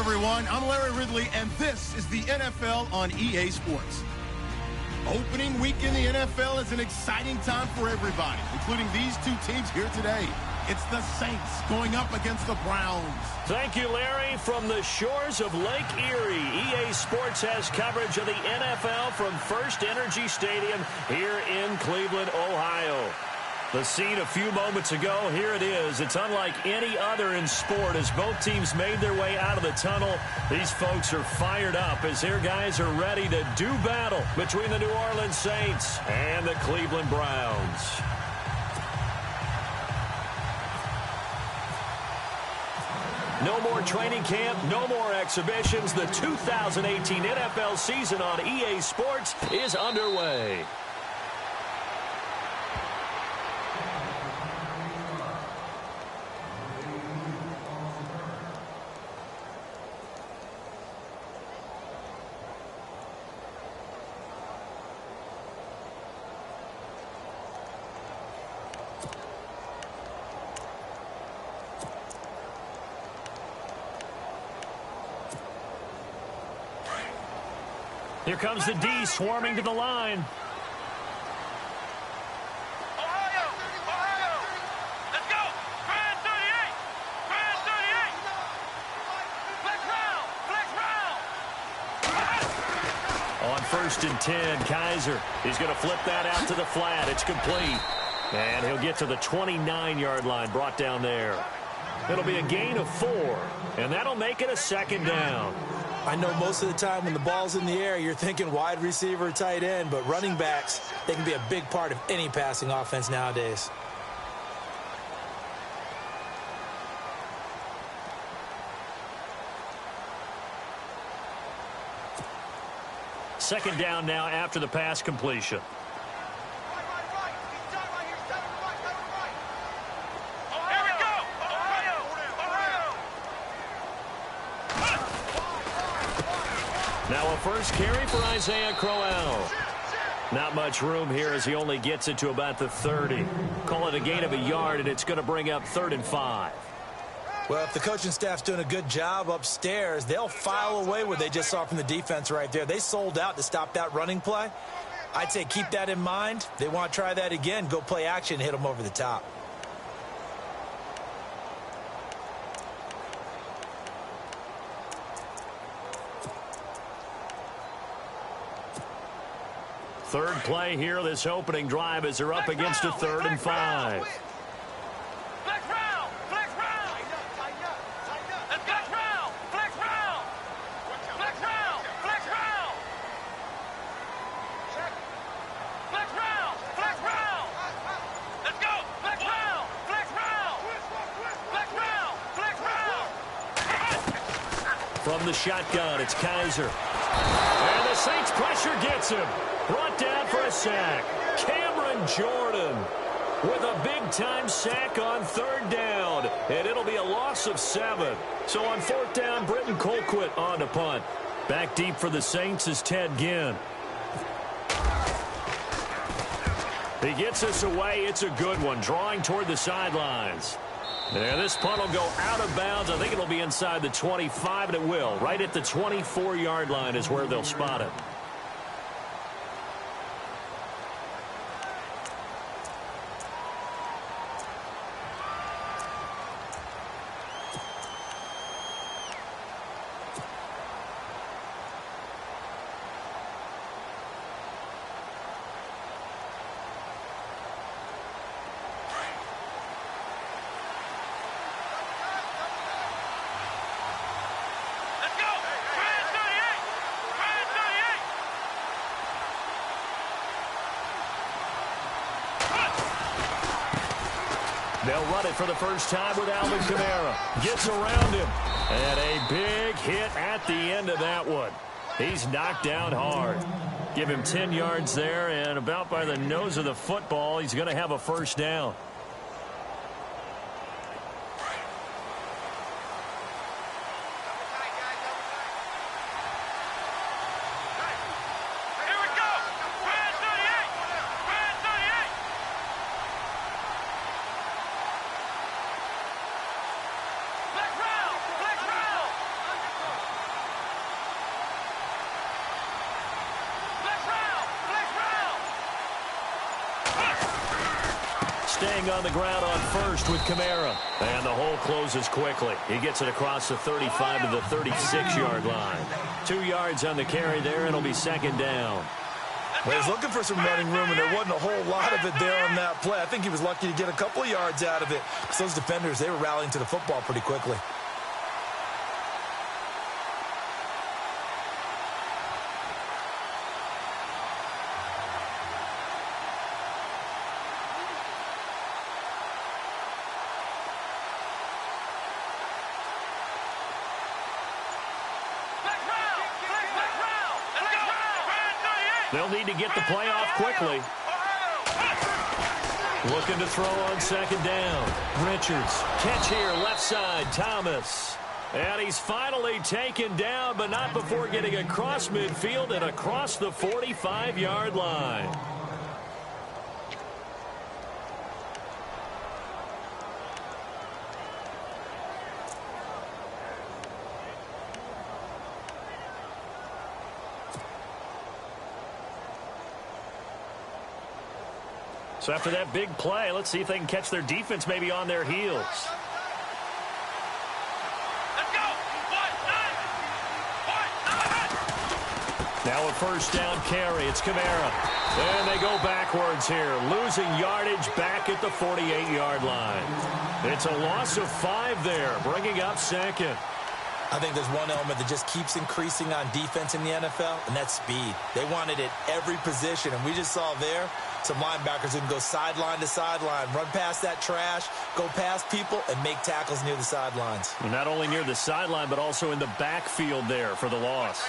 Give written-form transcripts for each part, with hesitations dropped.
everyone. I'm Larry Ridley, and this is the NFL on EA Sports. Opening week in the NFL is an exciting time for everybody, including these two teams here today. It's the Saints going up against the Browns. Thank you, Larry. From the shores of Lake Erie, EA Sports has coverage of the NFL from First Energy Stadium here in Cleveland, Ohio. The scene a few moments ago, here it is. It's unlike any other in sport as both teams made their way out of the tunnel. These folks are fired up as their guys are ready to do battle between the New Orleans Saints and the Cleveland Browns. No more training camp, no more exhibitions. The 2018 NFL season on EA Sports is underway. Here comes the D swarming to the line. Ohio! Let's go! Grand 38! Grand 38! Flex round! On 1st and 10, Kaiser. He's going to flip that out to the flat. It's complete. And he'll get to the 29-yard line, brought down there. It'll be a gain of 4, and that'll make it a 2nd down. I know most of the time when the ball's in the air, you're thinking wide receiver, tight end, but running backs, they can be a big part of any passing offense nowadays. Second down now after the pass completion. Now a first carry for Isaiah Crowell. Not much room here as he only gets it to about the 30. Call it a gain of a yard, and it's going to bring up 3rd and 5. Well, if the coaching staff's doing a good job upstairs, they'll file away what they just saw from the defense right there. They sold out to stop that running play. I'd say keep that in mind. They want to try that again, go play action, hit them over the top. Third play here, this opening drive as they're up against a 3rd and 5. Flex round! Flex round! Let's go! Flex round! Flex round! Flex round! Flex round! Flex round! Let's go! Flex round! Flex round! Flex round! Flex round! From the shotgun, it's Kaiser. And the Saints pressure gets him. Brought down for a sack. Cameron Jordan with a big-time sack on 3rd down. And it'll be a loss of 7. So on 4th down, Britton Colquitt on to punt. Back deep for the Saints is Ted Ginn. He gets us away. It's a good one, drawing toward the sidelines. And this punt will go out of bounds. I think it'll be inside the 25, and it will. Right at the 24-yard line is where they'll spot it. They'll run it for the first time with Alvin Kamara. Gets around him. And a big hit at the end of that one. He's knocked down hard. Give him 10 yards there, and about by the nose of the football, he's going to have a first down. staying on the ground on first with Kamara. And the hole closes quickly. He gets it across the 35 to the 36-yard line. 2 yards on the carry there. It'll be second down. Well, he's looking for some running room, and there wasn't a whole lot of it there on that play. I think he was lucky to get a couple of yards out of it. Because those defenders, they were rallying to the football pretty quickly. They'll need to get the play off quickly. Looking to throw on second down. Richards. Catch here, left side, Thomas. And he's finally taken down, but not before getting across midfield and across the 45-yard line. So after that big play, let's see if they can catch their defense maybe on their heels. Let's go. Now a first down carry. It's Kamara. And they go backwards here, losing yardage back at the 48-yard line. It's a loss of 5 there, bringing up second. I think there's one element that just keeps increasing on defense in the NFL, and that's speed. They want it at every position, and we just saw there some linebackers who can go sideline to sideline, run past that trash, go past people, and make tackles near the sidelines. And not only near the sideline, but also in the backfield there for the loss.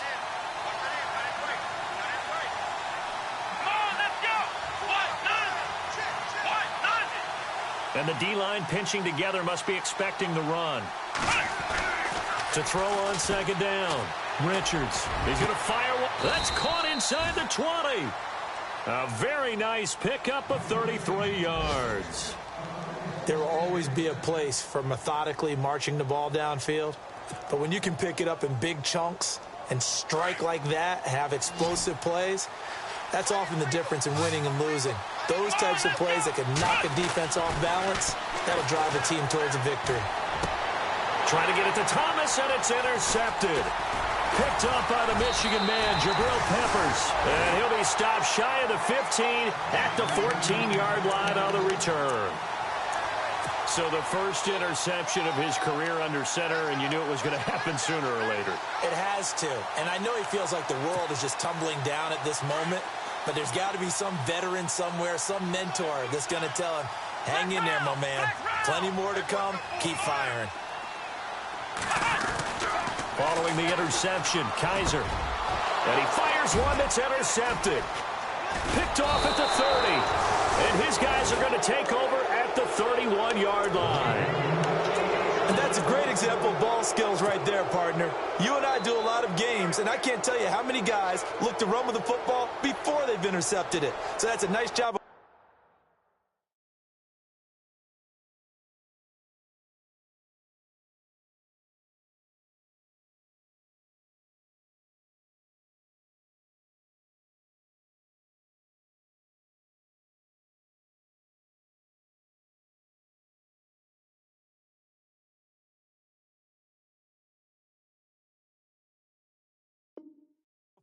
And the D-line pinching together must be expecting the run. To throw on second down. Richards. He's going to fire one. That's caught inside the 20. A very nice pickup of 33 yards. There will always be a place for methodically marching the ball downfield. But when you can pick it up in big chunks and strike like that, have explosive plays, that's often the difference in winning and losing. Those types of plays that can knock a defense off balance, that'll drive a team towards a victory. Trying to get it to Thomas, and it's intercepted. Picked up by the Michigan man, Jabril Peppers. And he'll be stopped shy of the 15 at the 14-yard line on the return. So the first interception of his career under center, and you knew it was going to happen sooner or later. It has to. And I know he feels like the world is just tumbling down at this moment, but there's got to be some veteran somewhere, some mentor that's going to tell him, hang in there, my man. Plenty more to come. Keep firing. Following the interception, Kaiser. And he fires one that's intercepted. Picked off at the 30. And his guys are going to take over at the 31-yard line. And that's a great example of ball skills right there, partner. You and I do a lot of games, and I can't tell you how many guys look to run with the football before they've intercepted it. So that's a nice job.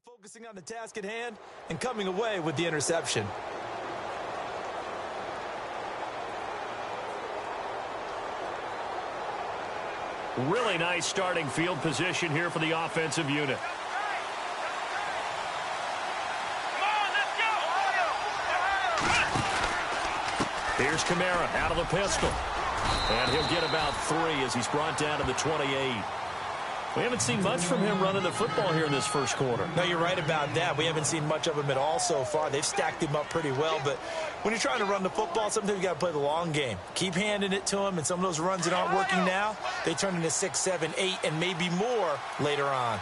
Focusing on the task at hand and coming away with the interception. Really nice starting field position here for the offensive unit. Here's Kamara out of the pistol. And he'll get about 3 as he's brought down to the 28. We haven't seen much from him running the football here in this first quarter. No, you're right about that. We haven't seen much of him at all so far. They've stacked him up pretty well, but when you're trying to run the football, sometimes you got to play the long game. Keep handing it to him, and some of those runs that aren't working now, they turn into 6, 7, 8, and maybe more later on.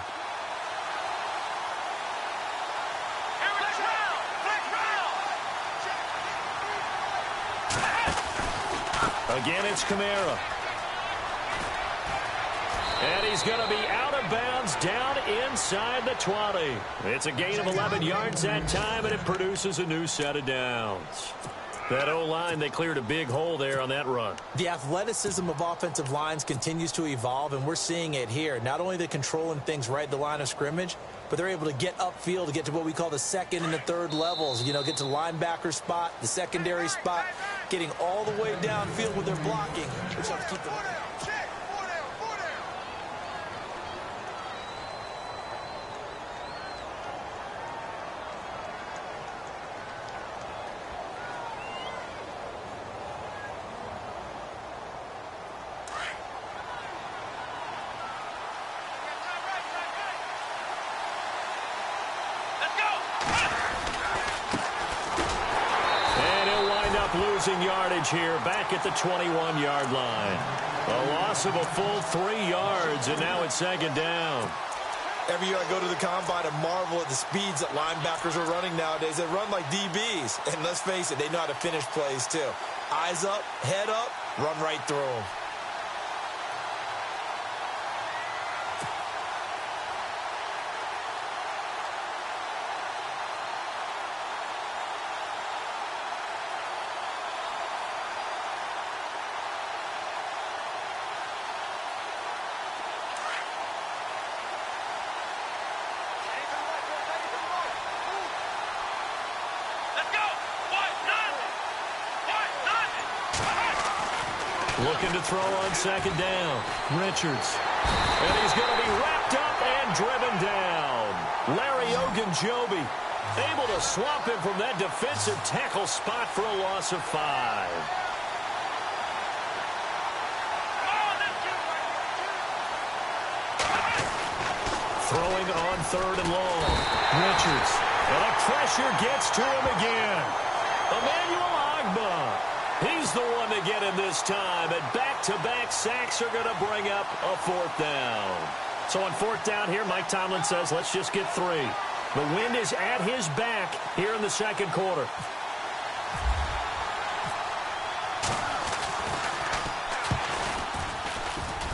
Again, it's Kamara. And he's going to be out of bounds down inside the 20. It's a gain of 11 yards that time, and it produces a new set of downs. That O-line, they cleared a big hole there on that run. The athleticism of offensive lines continues to evolve, and we're seeing it here. Not only are they controlling things right at the line of scrimmage, but they're able to get upfield to get to what we call the second and the third levels. You know, get to the linebacker spot, the secondary spot, getting all the way downfield with their blocking, which helps keep them. Losing yardage here back at the 21-yard line. A loss of a full 3 yards, and now it's second down. Every year I go to the combine and marvel at the speeds that linebackers are running nowadays. They run like DBs, and let's face it, they know how to finish plays too. Eyes up, head up, run right through them. Looking to throw on second down. Richards. And he's going to be wrapped up and driven down. Larry Ogunjobi able to swamp him from that defensive tackle spot for a loss of 5. Throwing on third and long. Richards. And the pressure gets to him again. Emmanuel Ogbah. He's the one to get him this time, and back-to-back sacks are going to bring up a 4th down. So on 4th down here, Mike Tomlin says, let's just get 3. The wind is at his back here in the second quarter.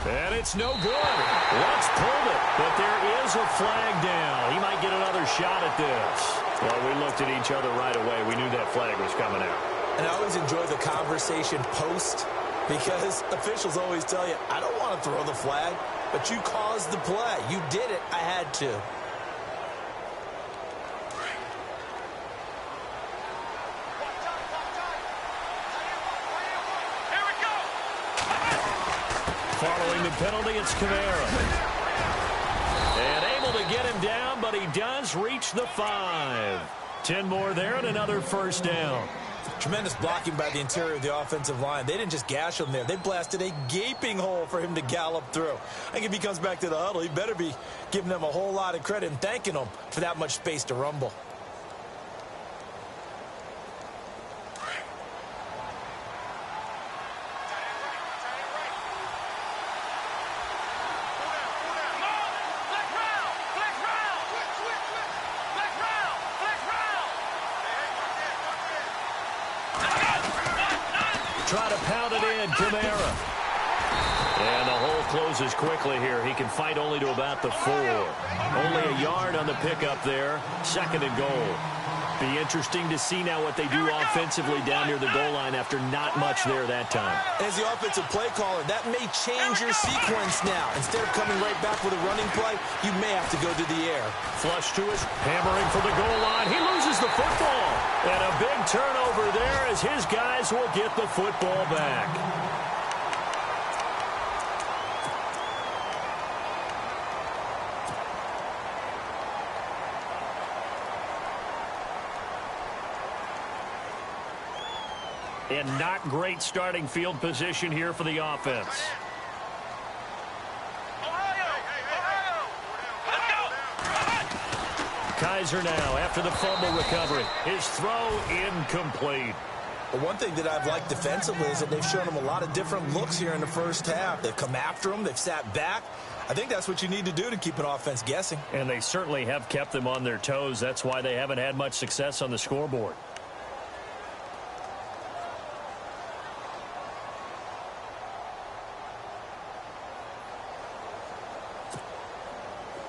And it's no good. Let's pull it, but there is a flag down. He might get another shot at this. Well, we looked at each other right away. We knew that flag was coming out. And I always enjoy the conversation post because officials always tell you, I don't want to throw the flag, but you caused the play. You did it. I had to. Here we go. Following the penalty, it's Kamara. And able to get him down, but he does reach the 5. 10 more there and another 1st down. Tremendous blocking by the interior of the offensive line. They didn't just gash him there. They blasted a gaping hole for him to gallop through. I think if he comes back to the huddle, he better be giving them a whole lot of credit and thanking them for that much space to rumble. Try to pound it in, Kamara. And the hole closes quickly here. He can fight only to about the 4. Only a yard on the pickup there. 2nd and goal. Be interesting to see now what they do offensively down near the goal line after not much there that time. As the offensive play caller, that may change your sequence now. Instead of coming right back with a running play, you may have to go to the air. Flush to us, hammering for the goal line. He loses the football. And a big turnover there as his guys will get the football back. And not great starting field position here for the offense. Kaiser now after the fumble recovery. His throw incomplete. But one thing that I've liked defensively is that they've shown him a lot of different looks here in the first half. They've come after him. They've sat back. I think that's what you need to do to keep an offense guessing. And they certainly have kept them on their toes. That's why they haven't had much success on the scoreboard.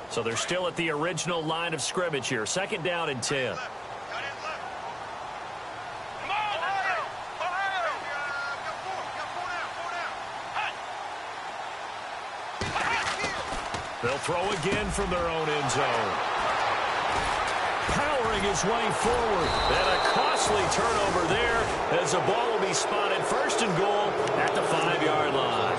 So they're still at the original line of scrimmage here. 2nd down and 10. They'll throw again from their own end zone. Powering his way forward. And a costly turnover there as the ball will be spotted first and goal at the 5-yard line.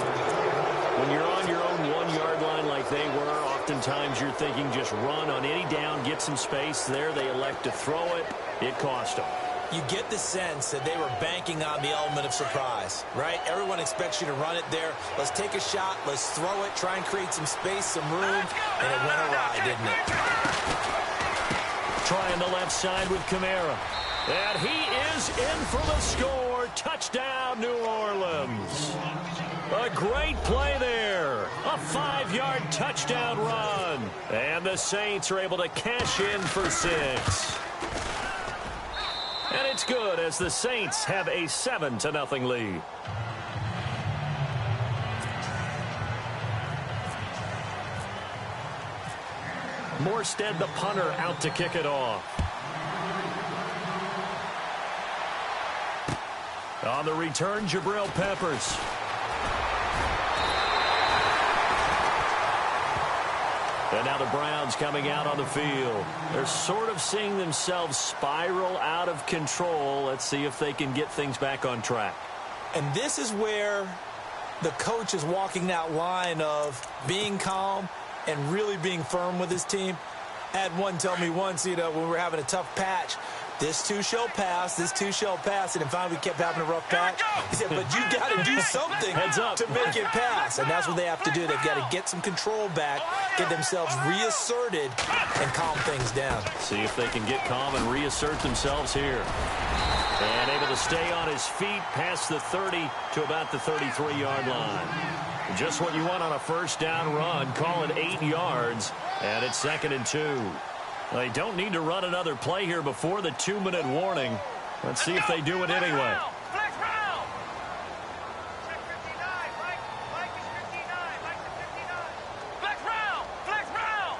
When you're on your own 1-yard line like they were, oftentimes you're thinking just run on any down, get some space. There they elect to throw it. It cost them. You get the sense that they were banking on the element of surprise, right? Everyone expects you to run it there. Let's take a shot. Let's throw it. Try and create some space, some room. And it went awry, didn't it? Trying the left side with Kamara. And he is in for the score. Touchdown, New Orleans. A great play there. A 5-yard touchdown run. And the Saints are able to cash in for 6. And it's good as the Saints have a 7-0 lead. Morstead, the punter, out to kick it off. On the return, Jabril Peppers. And now the Browns coming out on the field. They're sort of seeing themselves spiral out of control. Let's see if they can get things back on track. And this is where the coach is walking that line of being calm and really being firm with his team. I had one tell me once, when we were having a tough patch, this too shall pass, this too shall pass. And then finally we kept having a rough patch. He said, but you got to do something to make it pass. And that's what they have to do. They've got to get some control back, get themselves reasserted, and calm things down. See if they can get calm and reassert themselves here. And able to stay on his feet past the 30 to about the 33-yard line. Just what you want on a first down run. Call it 8 yards, and it's 2nd and 2. They don't need to run another play here before the 2-minute warning. Let's see if they do it anyway. Flex round. Check 59. Mike is 59. Mike is 59. Flex round. Flex round.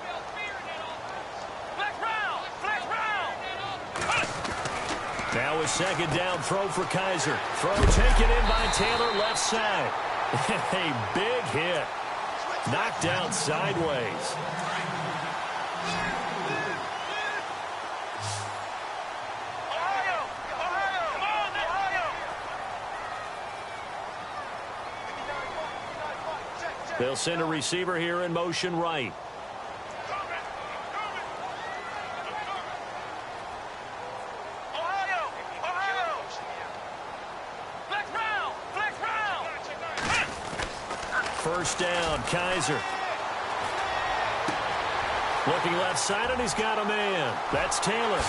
Smell fear in that offense. Flex round. Flex round. Now a 2nd down throw for Kaiser. Throw taken in by Taylor, left side. A big hit. Knocked down sideways. They'll send a receiver here in motion right. First down, Kaiser. Looking left side, and he's got a man. That's Taylor.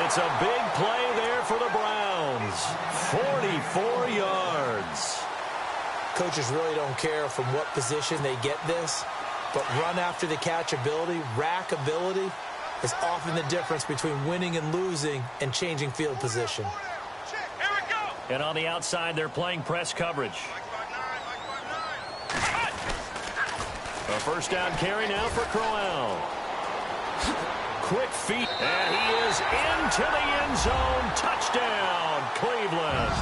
It's a big play there for the Browns. 44 yards. Coaches really don't care from what position they get this, but run after the catch ability, rack ability, is often the difference between winning and losing and changing field position. Here we go. And on the outside, they're playing press coverage. A first down carry now for Crowell. Quick feet, and he is into the end zone. Touchdown, Cleveland.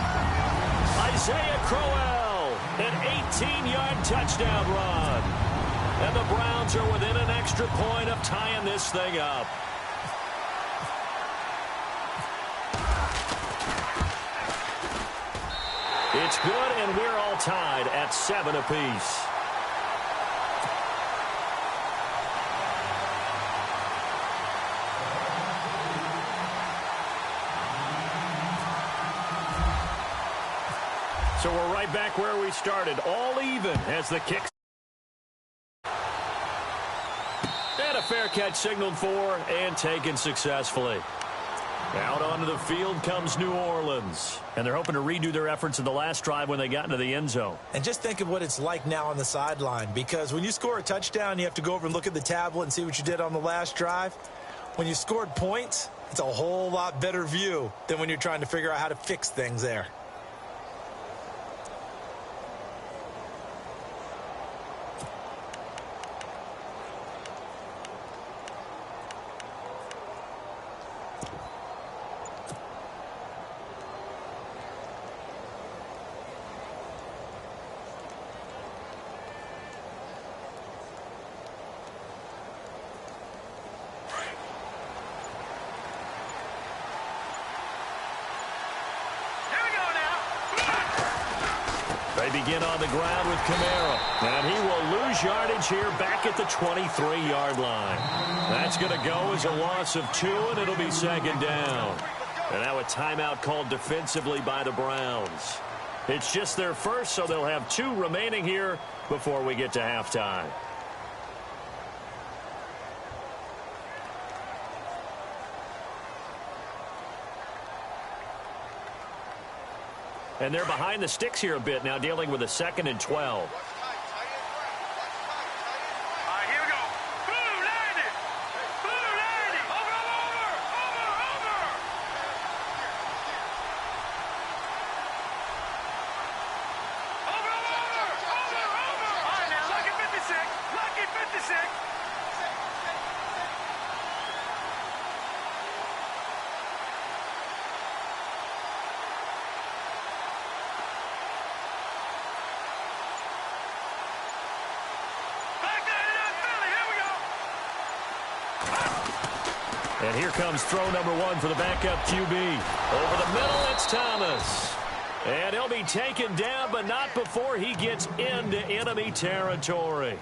Isaiah Crowell, an 18-yard touchdown run. And the Browns are within an extra point of tying this thing up. It's good, and we're all tied at 7 apiece. So we're right back where we started, all even as the kick. And a fair catch signaled for and taken successfully. Out onto the field comes New Orleans. And they're hoping to redo their efforts in the last drive when they got into the end zone. And just think of what it's like now on the sideline, because when you score a touchdown, you have to go over and look at the tablet and see what you did on the last drive. When you scored points, it's a whole lot better view than when you're trying to figure out how to fix things there. begin on the ground with Kamara. And he will lose yardage here back at the 23-yard line. That's going to go as a loss of 2, and it'll be second down. And now a timeout called defensively by the Browns. It's just their first, so they'll have 2 remaining here before we get to halftime. And they're behind the sticks here a bit now, dealing with a 2nd and 12. And here comes throw number 1 for the backup QB. Over the middle, it's Thomas. And he'll be taken down, but not before he gets into enemy territory.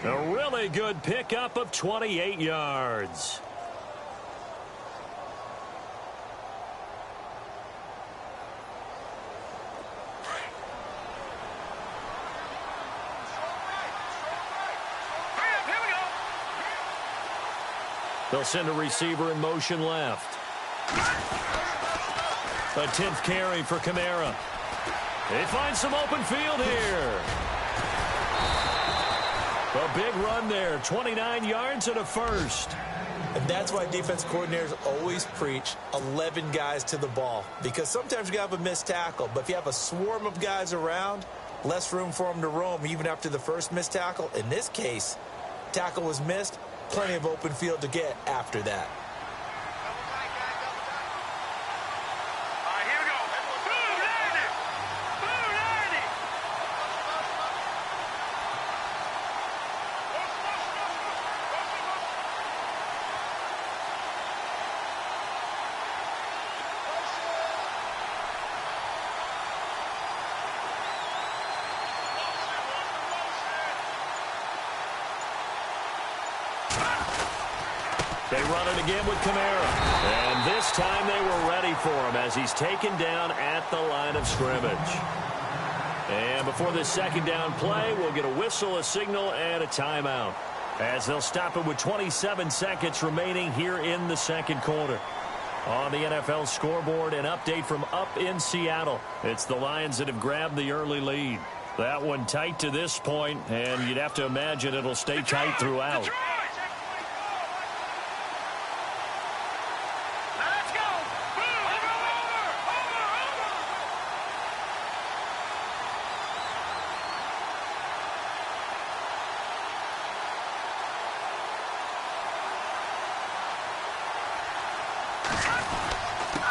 A really good pickup of 28 yards. They'll send a receiver in motion left. A 10th carry for Kamara. They find some open field here. A big run there. 29 yards and a first. And that's why defense coordinators always preach 11 guys to the ball. Because sometimes you have a missed tackle. But if you have a swarm of guys around, less room for them to roam even after the first missed tackle. In this case, tackle was missed. Plenty of open field to get after that. They run it again with Kamara. And this time they were ready for him as he's taken down at the line of scrimmage. And before this second down play, we'll get a whistle, a signal, and a timeout, as they'll stop it with 27 seconds remaining here in the second quarter. On the NFL scoreboard, an update from up in Seattle. It's the Lions that have grabbed the early lead. That one tight to this point, and you'd have to imagine it'll stay tight throughout.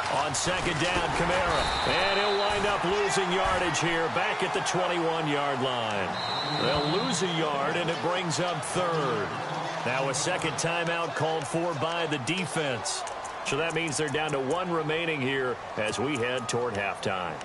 On second down, Kamara. And he'll wind up losing yardage here back at the 21-yard line. They'll lose a yard, and it brings up third. Now a second timeout called for by the defense. So that means they're down to 1 remaining here as we head toward halftime.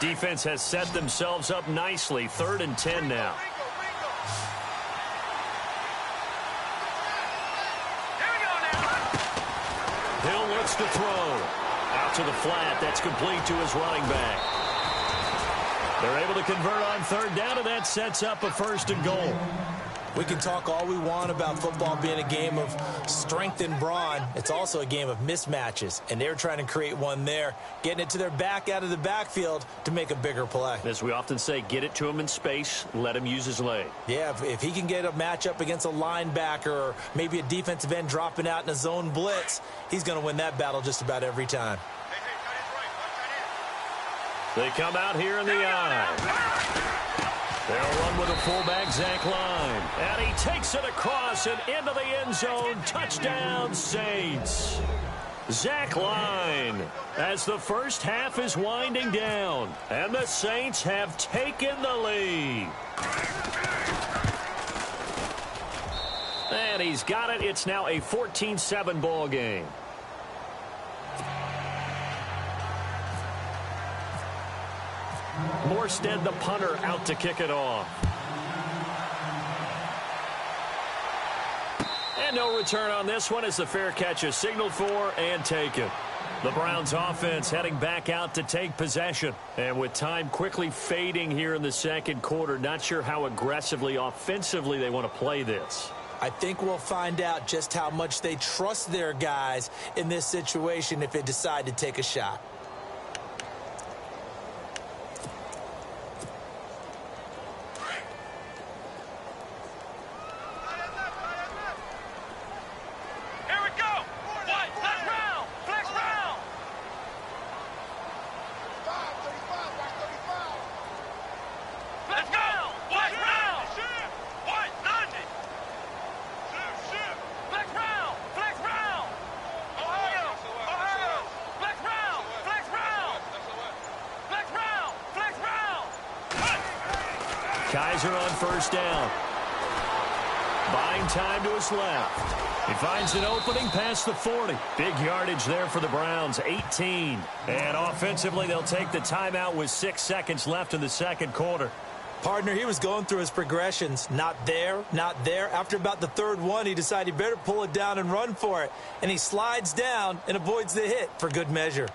Defense has set themselves up nicely. 3rd and 10 now. Hill looks to throw. Out to the flat. That's complete to his running back. They're able to convert on 3rd down, and that sets up a 1st and goal. We can talk all we want about football being a game of strength and brawn. It's also a game of mismatches, and they're trying to create one there, getting it to their back out of the backfield to make a bigger play. As we often say, get it to him in space, let him use his leg. Yeah, if he can get a matchup against a linebacker or maybe a defensive end dropping out in a zone blitz, he's going to win that battle just about every time. They come out here in the eye. They'll run with a fullback, Zach Line. And he takes it across and into the end zone. Touchdown, Saints. Zach Line, as the first half is winding down, and the Saints have taken the lead. And he's got it. It's now a 14-7 ball game. Morstead, the punter, out to kick it off. And no return on this one as the fair catch is signaled for and taken. The Browns offense heading back out to take possession. And with time quickly fading here in the second quarter, not sure how aggressively, offensively they want to play this. I think we'll find out just how much they trust their guys in this situation if they decide to take a shot. Here we go. What? Flex round. Flex round. 35. Let's go. Flex round. What? 90. Flex round. Flex round. Ohio. Flex round. Flex round. Flex round. Flex round. Kaiser on first down. Buying time to his left. He finds an opening past the 40. Big yardage there for the Browns, 18. And offensively, they'll take the timeout with 6 seconds left in the second quarter. Partner, he was going through his progressions. Not there, not there. After about the third one, he decided he better pull it down and run for it. And he slides down and avoids the hit for good measure.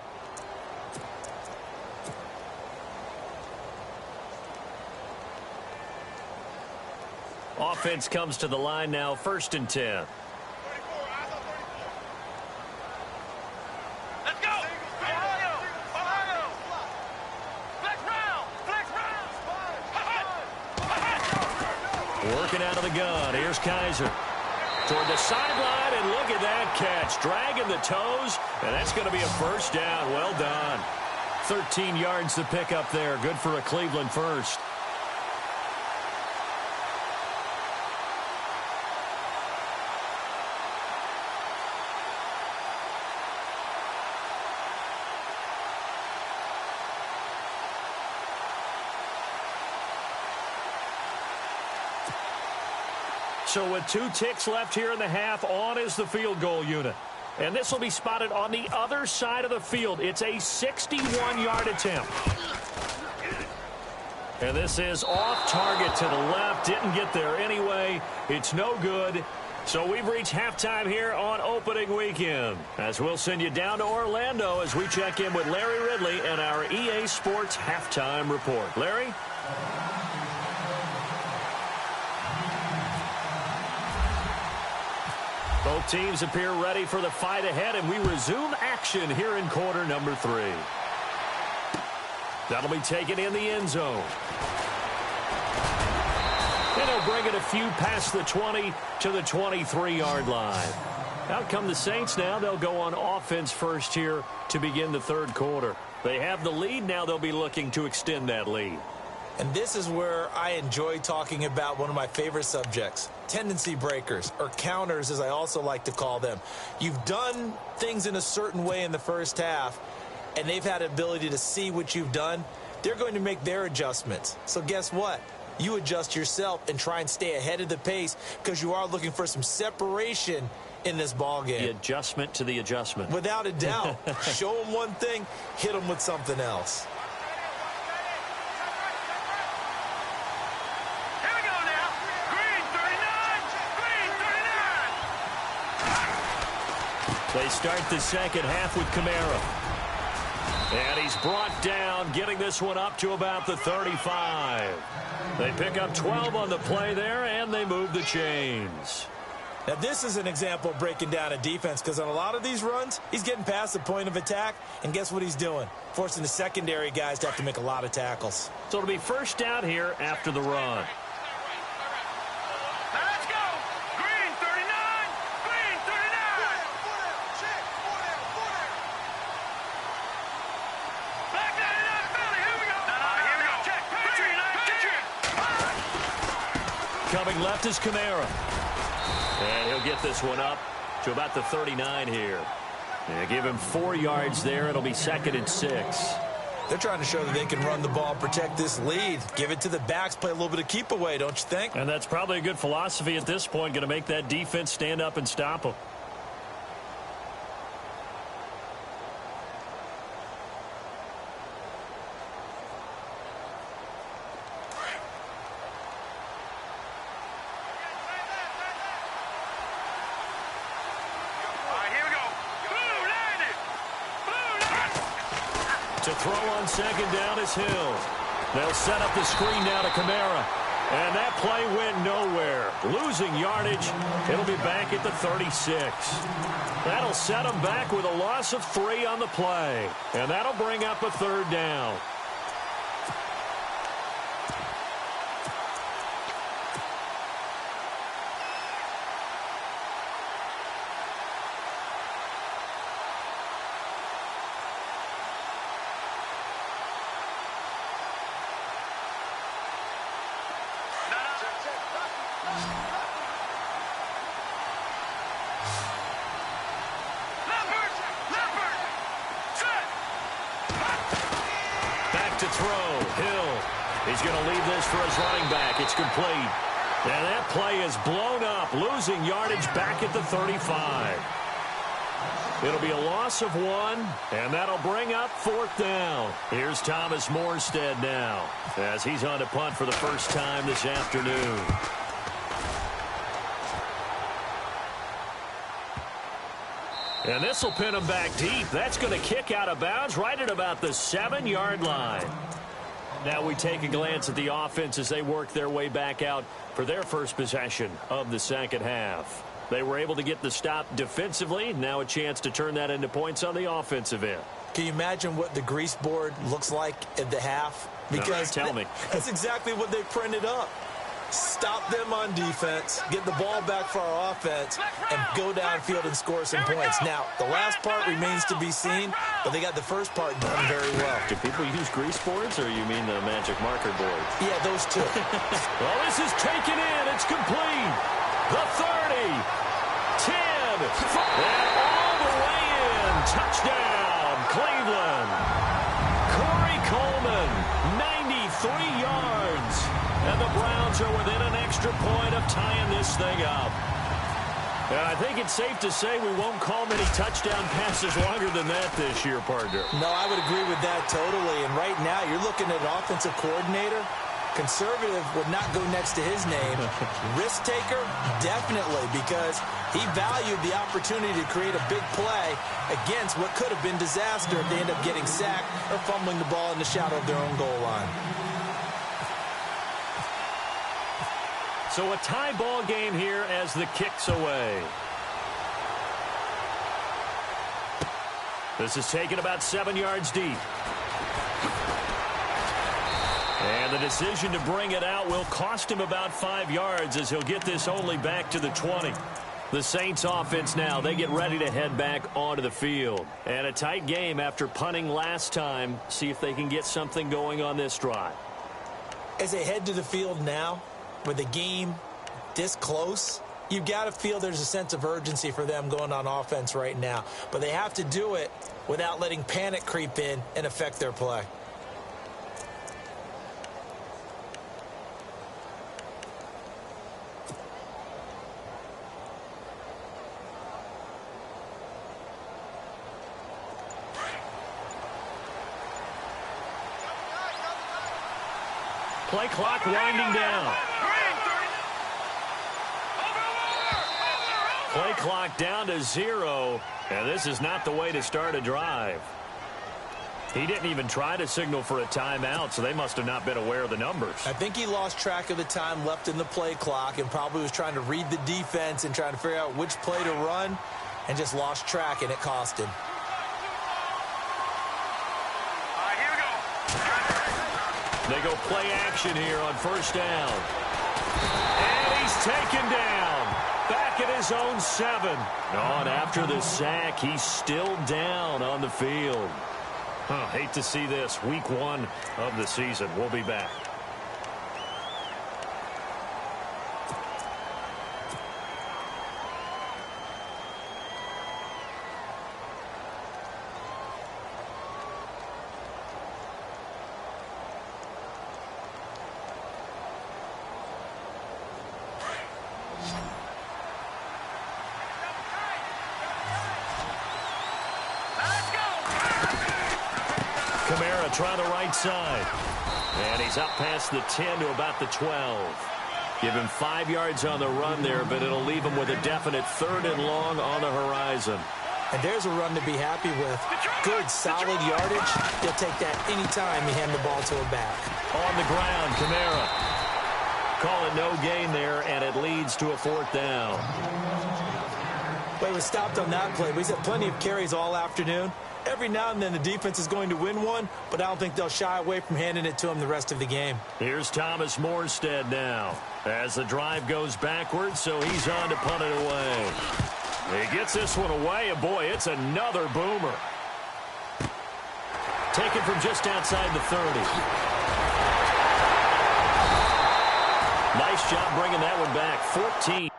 Offense comes to the line now, 1st and 10. Let's go. Ohio. Flex round. Working out of the gun. Here's Kaiser. Toward the sideline, and look at that catch. Dragging the toes, and that's going to be a first down. Well done. 13 yards to pick up there. Good for a Cleveland first. So with 2 ticks left here in the half, on is the field goal unit. And this will be spotted on the other side of the field. It's a 61-yard attempt. And this is off target to the left. Didn't get there anyway. It's no good. So we've reached halftime here on opening weekend. As we'll send you down to Orlando as we check in with Larry Ridley and our EA Sports halftime report. Larry? Both teams appear ready for the fight ahead, and we resume action here in quarter number 3. That'll be taken in the end zone. And he'll bring it a few past the 20 to the 23-yard line. Out come the Saints now. They'll go on offense first here to begin the third quarter. They have the lead. Now they'll be looking to extend that lead. And this is where I enjoy talking about one of my favorite subjects, tendency breakers, or counters as I also like to call them. You've done things in a certain way in the first half, and they've had an ability to see what you've done. They're going to make their adjustments. So guess what? You adjust yourself and try and stay ahead of the pace because you are looking for some separation in this ball game. The adjustment to the adjustment. Without a doubt. Show them one thing, hit them with something else. They start the second half with Kamara. And he's brought down, getting this one up to about the 35. They pick up 12 on the play there, and they move the chains. Now, this is an example of breaking down a defense because on a lot of these runs, he's getting past the point of attack, and guess what he's doing? Forcing the secondary guys to have to make a lot of tackles. So it'll be first down here after the run. Let's go. Green 39. Green 39. Back 99 Philly. Here we go. Here we go. Check. Coming left is Kamara. And he'll get this one up to about the 39 here. Yeah, give him 4 yards there. It'll be 2nd and 6. They're trying to show that they can run the ball, protect this lead. Give it to the backs, play a little bit of keep away, don't you think? And that's probably a good philosophy at this point, going to make that defense stand up and stop them. To throw on 2nd down is Hill. They'll set up the screen now to Kamara. And that play went nowhere. Losing yardage. It'll be back at the 36. That'll set them back with a loss of 3 on the play. And that'll bring up a 3rd down. To throw. Hill. He's going to leave this for his running back. It's complete. And that play is blown up. Losing yardage back at the 35. It'll be a loss of 1, and that'll bring up 4th down. Here's Thomas Morstead now as he's on to punt for the first time this afternoon. And this will pin him back deep. That's going to kick out of bounds right at about the 7-yard line. Now we take a glance at the offense as they work their way back out for their first possession of the second half. They were able to get the stop defensively. Now a chance to turn that into points on the offensive end. Can you imagine what the grease board looks like at the half? Because no, tell me. That's exactly what they printed up. Stop them on defense, get the ball back for our offense, and go downfield and score some points. Now, the last part remains to be seen, but they got the first part done very well. Do people use grease boards, or you mean the magic marker boards? Yeah, those two. Well, this is taken in. It's complete. The 30, 10, and all the way in. Touchdown, Cleveland. Corey Coleman, 93 yards. And the Browns are within an extra point of tying this thing up. And I think it's safe to say we won't call many touchdown passes longer than that this year, partner. No, I would agree with that totally. And right now, you're looking at an offensive coordinator. Conservative would not go next to his name. Risk taker, definitely, because he valued the opportunity to create a big play against what could have been disaster if they end up getting sacked or fumbling the ball in the shadow of their own goal line. So a tie ball game here as the kick's away. This is taken about 7 yards deep. And the decision to bring it out will cost him about 5 yards as he'll get this only back to the 20. The Saints offense now, they get ready to head back onto the field. And a tight game after punting last time. See if they can get something going on this drive. As they head to the field now, with the game this close, you've got to feel there's a sense of urgency for them going on offense right now. But they have to do it without letting panic creep in and affect their play. Play clock winding down. Play clock down to 0, and this is not the way to start a drive. He didn't even try to signal for a timeout, so they must have not been aware of the numbers. I think he lost track of the time left in the play clock and probably was trying to read the defense and trying to figure out which play to run and just lost track, and it cost him. They go play action here on first down. And he's taken down. Back at his own 7. On after the sack, he's still down on the field. Hate to see this. Week 1 of the season. We'll be back. They'll try the right side. And he's up past the 10 to about the 12. Give him 5 yards on the run there, but it'll leave him with a definite 3rd and long on the horizon. And there's a run to be happy with. Good, solid yardage. He'll take that anytime you hand the ball to a back. On the ground, Kamara. Call it no gain there, and it leads to a 4th down. Well, he was stopped on that play, but he's had plenty of carries all afternoon. Every now and then the defense is going to win one, but I don't think they'll shy away from handing it to him the rest of the game. Here's Thomas Morstead now as the drive goes backwards, so he's on to punt it away. He gets this one away, and boy, it's another boomer. Taken from just outside the 30. Nice job bringing that one back. 14.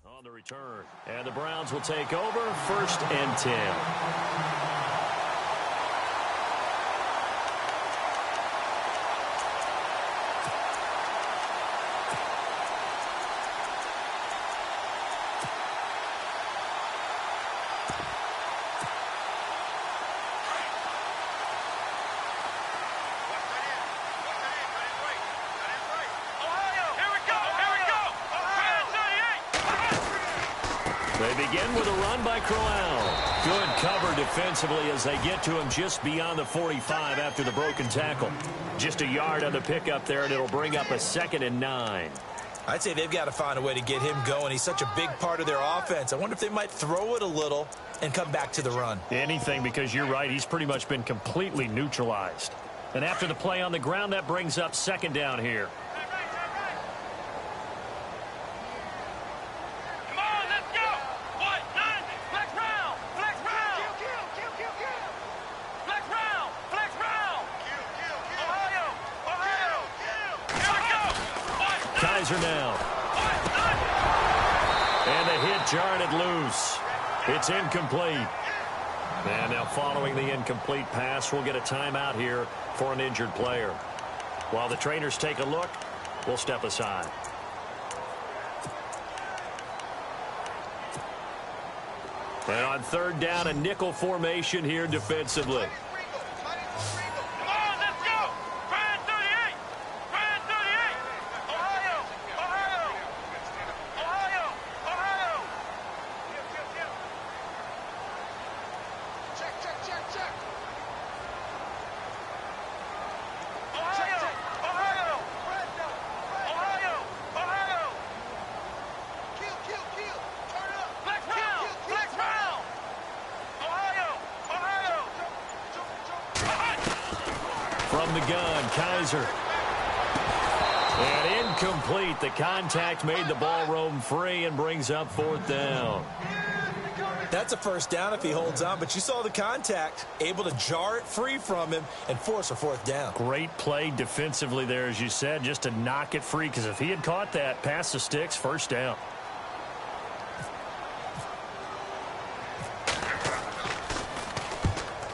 On the return. And the Browns will take over 1st and 10. They begin with a run by Crowell. Good cover defensively as they get to him just beyond the 45 after the broken tackle. Just a yard on the pickup there, and it'll bring up a 2nd and 9. I'd say they've got to find a way to get him going. He's such a big part of their offense. I wonder if they might throw it a little and come back to the run. Anything, because you're right. He's pretty much been completely neutralized. And after the play on the ground, that brings up 2nd down here. Now. And the hit jarred it loose. It's incomplete. And now following the incomplete pass, we'll get a timeout here for an injured player. While the trainers take a look, we'll step aside. And on 3rd down, a nickel formation here defensively. From the gun, Kaiser. And incomplete. The contact made the ball roam free and brings up 4th down. That's a 1st down if he holds on, but you saw the contact, able to jar it free from him and force a 4th down. Great play defensively there, as you said, just to knock it free, because if he had caught that, past the sticks, 1st down.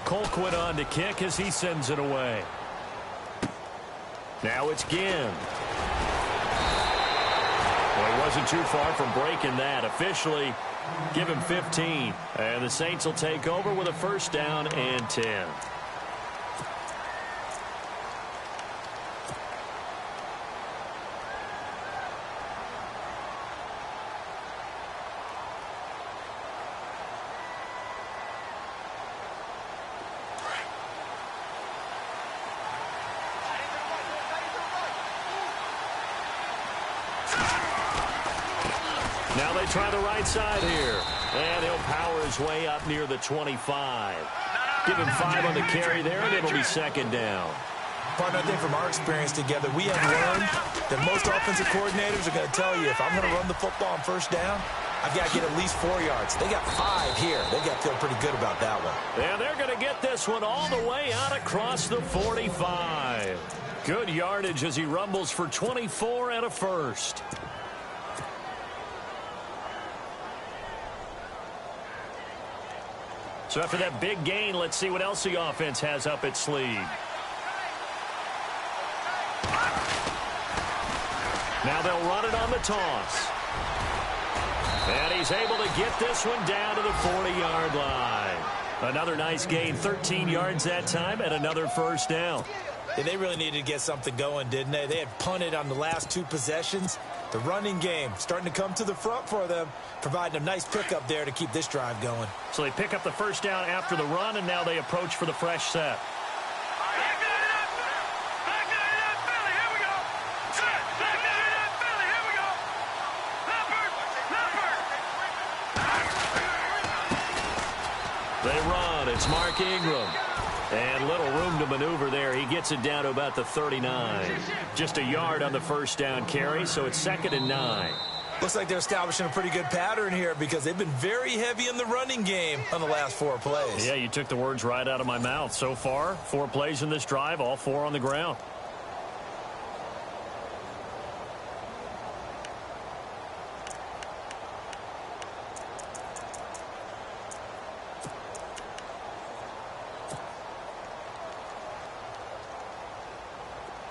Colquitt on to kick as he sends it away. Now it's Ginn. Well, he wasn't too far from breaking that. Officially, give him 15. And the Saints will take over with a 1st down and 10. Now they try the right side here. And he'll power his way up near the 25. Give him 5 on the carry there, and it'll be 2nd down. Partner, I think from our experience together, we have learned that most offensive coordinators are going to tell you, if I'm going to run the football on 1st down, I've got to get at least 4 yards. They got 5 here. They got to feel pretty good about that one. And they're going to get this one all the way out across the 45. Good yardage as he rumbles for 24 and a first. So after that big gain, let's see what else the offense has up its sleeve. Now they'll run it on the toss. And he's able to get this one down to the 40-yard line. Another nice gain, 13 yards that time, and another first down. Yeah, they really needed to get something going, didn't they? They had punted on the last 2 possessions. The running game starting to come to the front for them, providing a nice pickup there to keep this drive going. So they pick up the first down after the run, and now they approach for the fresh set. They run. It's Mark Ingram. And little room to maneuver there. He gets it down to about the 39. Just a yard on the first down carry, so it's 2nd and 9. Looks like they're establishing a pretty good pattern here because they've been very heavy in the running game on the last 4 plays. Yeah, you took the words right out of my mouth. So far, 4 plays in this drive, all 4 on the ground.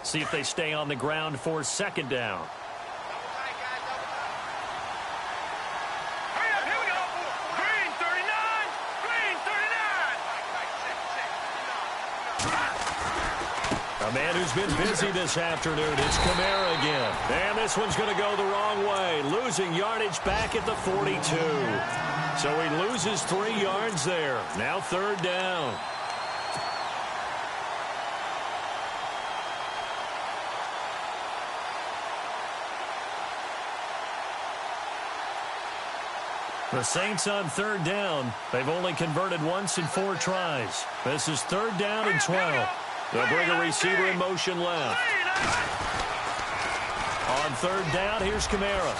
See if they stay on the ground for 2nd down. Hurry up, here we go. Green 39. Green 39. A man who's been busy this afternoon. It's Kamara again. And this one's going to go the wrong way. Losing yardage back at the 42. So he loses 3 yards there. Now 3rd down. The Saints on 3rd down. They've only converted once in 4 tries. This is 3rd down and 12. They'll bring a receiver in motion left. On 3rd down, here's Kamara.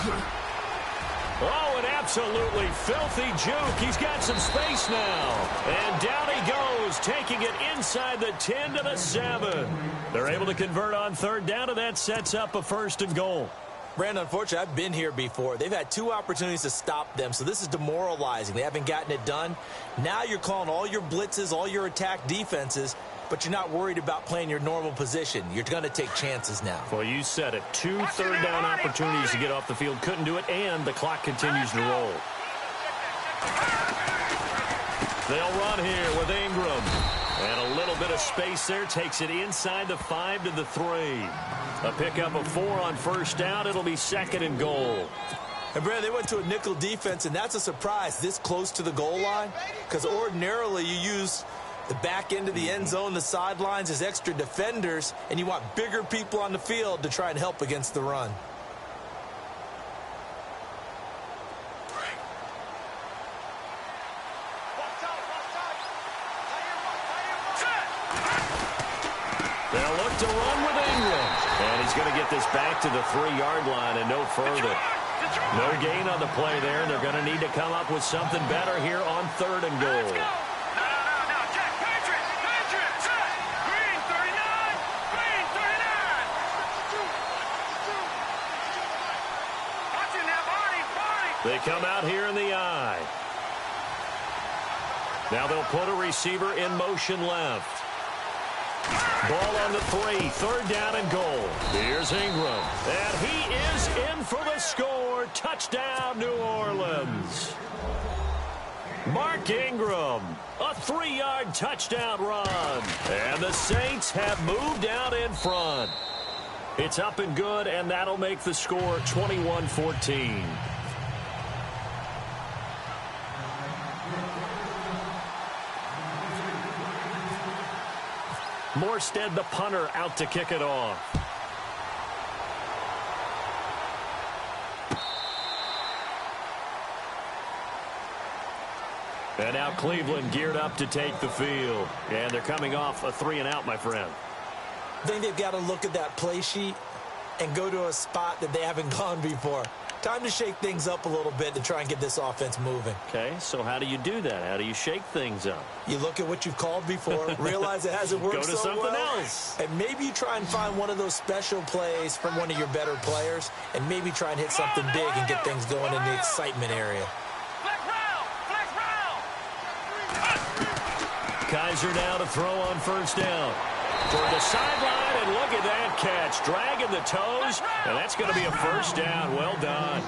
Oh, an absolutely filthy juke. He's got some space now. And down he goes, taking it inside the 10 to the 7. They're able to convert on 3rd down, and that sets up a 1st and goal. Brandon, unfortunately, I've been here before. They've had 2 opportunities to stop them, so this is demoralizing. They haven't gotten it done. Now you're calling all your blitzes, all your attack defenses, but you're not worried about playing your normal position. You're going to take chances now. Well, you said it. 2 3rd down opportunities to get off the field. Couldn't do it, and the clock continues to roll. They'll run here with Ingram. And a little bit of space there takes it inside the 5 to the 3. A pickup of 4 on 1st down. It'll be 2nd and goal. And, Brad, they went to a nickel defense, and that's a surprise this close to the goal line because ordinarily you use the back end of the end zone, the sidelines as extra defenders, and you want bigger people on the field to try and help against the run. They'll look to run with Ingram. And he's going to get this back to the 3-yard line and no further. No gain on the play there. They're going to need to come up with something better here on 3rd and goal. Green 39. Green 39. Watching that body. They come out here in the eye. Now they'll put a receiver in motion left. Ball on the 3, 3rd down and goal. Here's Ingram. And he is in for the score. Touchdown, New Orleans. Mark Ingram, a 3-yard touchdown run. And the Saints have moved out in front. It's up and good, and that'll make the score 21-14. Morstead, the punter, out to kick it off. And now Cleveland geared up to take the field. And they're coming off a 3-and-out, my friend. I think they've got to look at that play sheet and go to a spot that they haven't gone before. Time to shake things up a little bit to try and get this offense moving. Okay, so how do you do that? How do you shake things up? You look at what you've called before, realize it hasn't worked so well. Go to something else. And maybe you try and find one of those special plays from one of your better players, and maybe try and hit something big and get things going in the excitement area. Kaiser now to throw on first down. Toward the sideline, and look at that catch. Dragging the toes, and that's going to be a first down. Well done.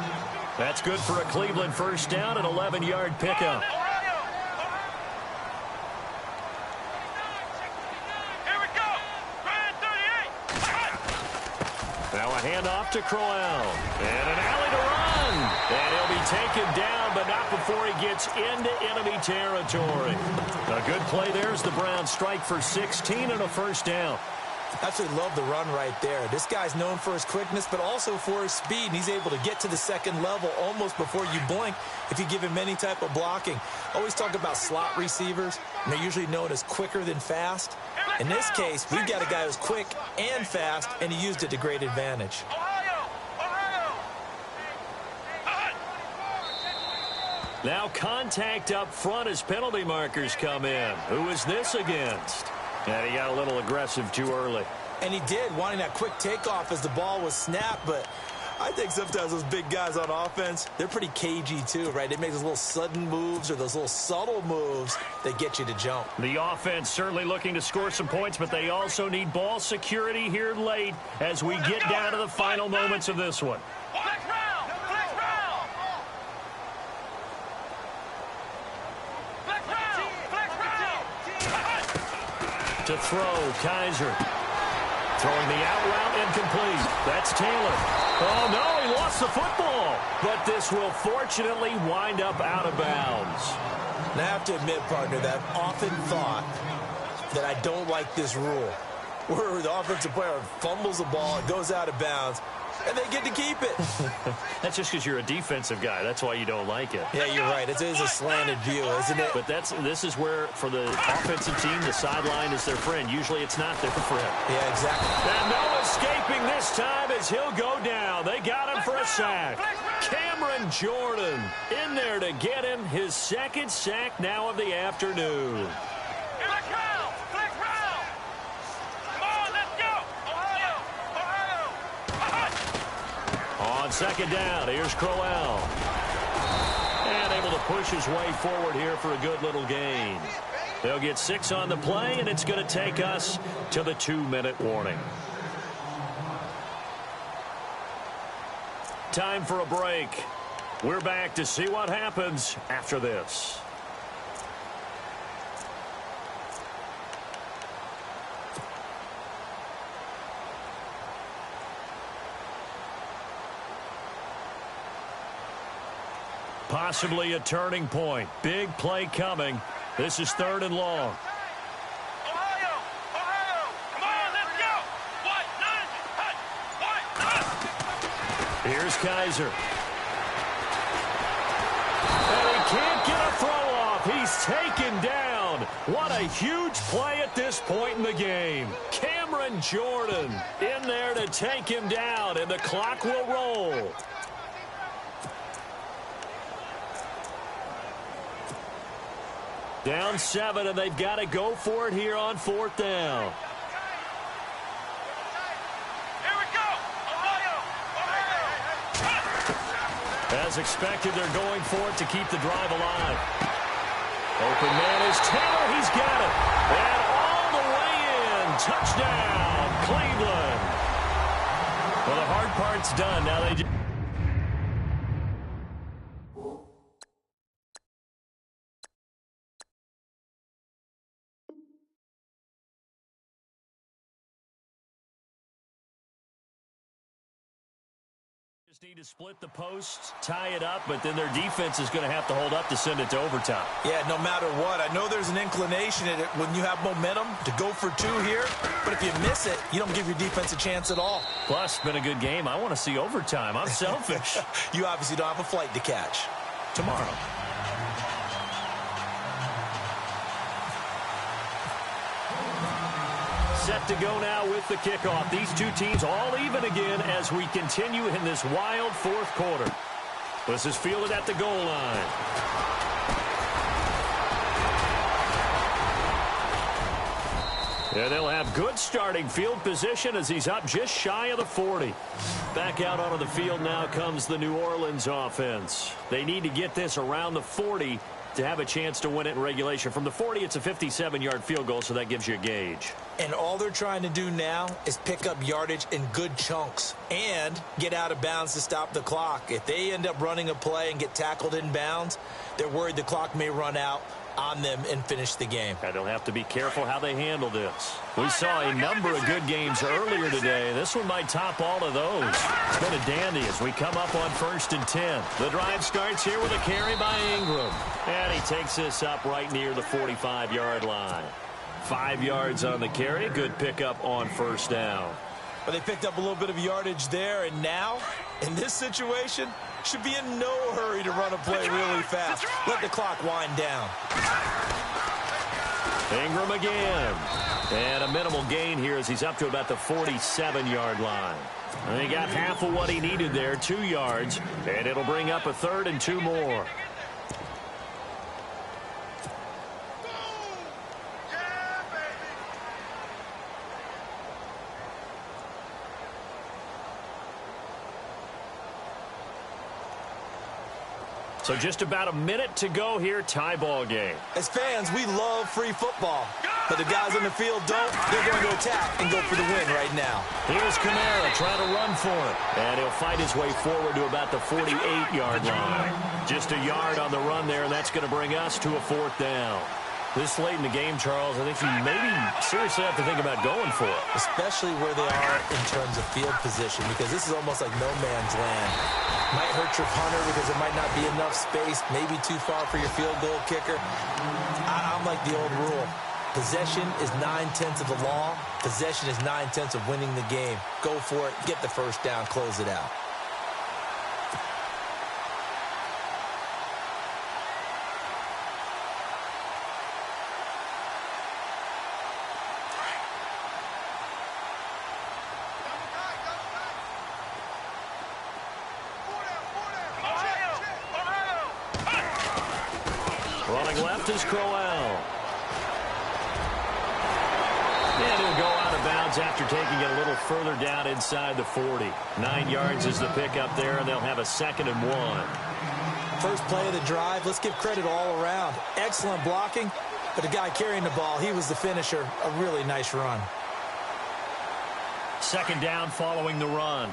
That's good for a Cleveland first down, an 11-yard pickup. Here we go. Grand 38. Now a handoff to Crowell. And an alley to run. And he'll be taken down, but not before he gets into enemy territory. A good play there as the Browns strike for 16 and a first down. Absolutely love the run right there. This guy's known for his quickness, but also for his speed, and he's able to get to the second level almost before you blink if you give him any type of blocking. Always talk about slot receivers, and they're usually known as quicker than fast. In this case, we've got a guy who's quick and fast, and he used it to great advantage. Now contact up front as penalty markers come in. Who is this against? And he got a little aggressive too early. And he did, wanting that quick takeoff as the ball was snapped, but I think sometimes those big guys on offense, they're pretty cagey too, right? They make those little sudden moves or those little subtle moves that get you to jump. The offense certainly looking to score some points, but they also need ball security here late as we get down to the final moments of this one. To throw, Kaiser. Throwing the out route incomplete. That's Taylor. Oh, no, he lost the football. But this will fortunately wind up out of bounds. And I have to admit, partner, that I've often thought that I don't like this rule, where the offensive player fumbles the ball, it goes out of bounds, and they get to keep it. That's just because you're a defensive guy. That's why you don't like it. Yeah, you're right. It is a slanted view, isn't it? But this is where, for the offensive team, the sideline is their friend. Usually it's not their friend. Yeah, exactly. And no escaping this time as he'll go down. They got him for a sack. Cameron Jordan in there to get him his second sack now of the afternoon. On second down, here's Crowell. And able to push his way forward here for a good little gain. They'll get 6 on the play, and it's going to take us to the 2-minute warning. Time for a break. We're back to see what happens after this. Possibly a turning point. Big play coming. This is 3rd and long. Ohio! Come on, let's go! Here's Kaiser. And he can't get a throw off. He's taken down. What a huge play at this point in the game. Cameron Jordan in there to take him down, and the clock will roll. Down 7, and they've got to go for it here on 4th down. Here we go! Ohio! As expected, they're going for it to keep the drive alive. Open man is Taylor. He's got it. And all the way in. Touchdown, Cleveland. Well, the hard part's done. Now they just... need to split the posts, tie it up, but then their defense is going to have to hold up to send it to overtime. Yeah, no matter what. I know there's an inclination in it when you have momentum to go for 2 here, but if you miss it, you don't give your defense a chance at all. Plus, been a good game. I want to see overtime. I'm selfish. You obviously don't have a flight to catch. Tomorrow. set to go now with the kickoff. These two teams all even again as we continue in this wild fourth quarter. This is fielded at the goal line. And they'll have good starting field position as he's up just shy of the 40. Back out onto the field now comes the New Orleans offense. They need to get this around the 40 to have a chance to win it in regulation. From the 40, it's a 57-yard field goal, so that gives you a gauge. And all they're trying to do now is pick up yardage in good chunks and get out of bounds to stop the clock. If they end up running a play and get tackled in bounds, they're worried the clock may run out on them and finish the game. And they'll have to be careful how they handle this. We saw a number of good games earlier today. This one might top all of those. It's been a dandy as we come up on 1st and 10. The drive starts here with a carry by Ingram. And he takes this up right near the 45-yard line. 5 yards on the carry. Good pickup on 1st down. Well, they picked up a little bit of yardage there, and now, in this situation, should be in no hurry to run a play really fast. Let the clock wind down. Ingram again. And a minimal gain here as he's up to about the 47-yard line. And he got half of what he needed there, 2 yards, and it'll bring up a 3rd and 2 more. So just about a minute to go here, tie ball game. As fans, we love free football. But the guys on the field don't. They're going to attack and go for the win right now. Here's Kamara trying to run for it. And he'll fight his way forward to about the 48-yard line. Just a yard on the run there, and that's going to bring us to a 4th down. This late in the game, Charles, I think you maybe seriously have to think about going for it. Especially where they are in terms of field position, because this is almost like no man's land. Might hurt your punter because there might not be enough space, maybe too far for your field goal kicker. I'm like the old rule. Possession is 9/10 of the law. Possession is 9/10 of winning the game. Go for it, get the first down, close it out. Running left is Crowell. And he'll go out of bounds after taking it a little further down inside the 40. 9 yards is the pickup there, and they'll have a 2nd and 1. First play of the drive, let's give credit all around. Excellent blocking, but the guy carrying the ball, he was the finisher. A really nice run. 2nd down following the run.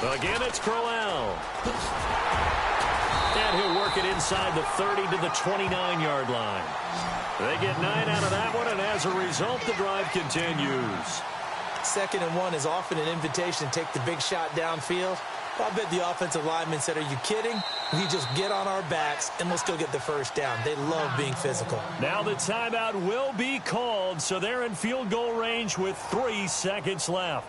Again, it's Crowell. And he'll work it inside the 30 to the 29-yard line. They get 9 out of that one, and as a result, the drive continues. 2nd and 1 is often an invitation to take the big shot downfield. I bet the offensive lineman said, are you kidding? We just get on our backs, and let's go get the first down. They love being physical. Now the timeout will be called, so they're in field goal range with 3 seconds left.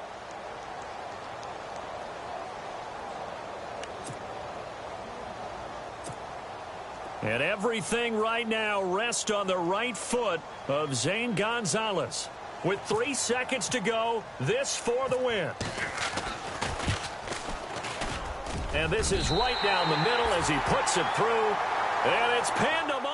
And everything right now rests on the right foot of Zane Gonzalez. With 3 seconds to go, this for the win. And this is right down the middle as he puts it through. And it's pandemonium.